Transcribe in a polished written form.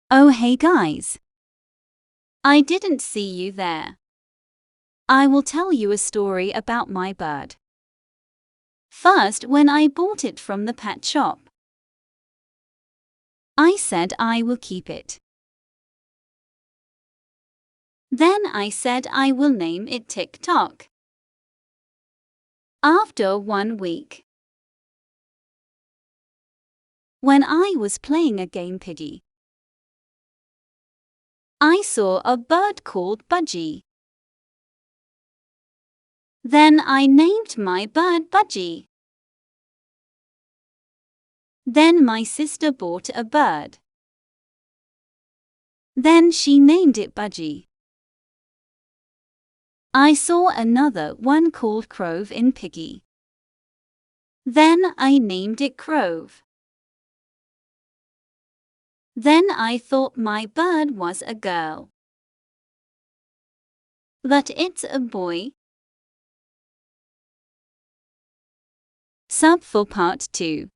Oh hey guys. I didn't see you there. I will tell you a story about my bird. First, when I bought it from the pet shop, I said I will keep it. Then I said I will name it Tick-Tock. After 1 week, when I was playing a game Pidgey, I saw a bird called Budgie. Then I named my bird Budgie. Then my sister bought a bird. Then she named it Budgie. I saw another one called Crove in Piggy. Then I named it Crove. Then I thought my bird was a girl. But it's a boy. Sub for part 2.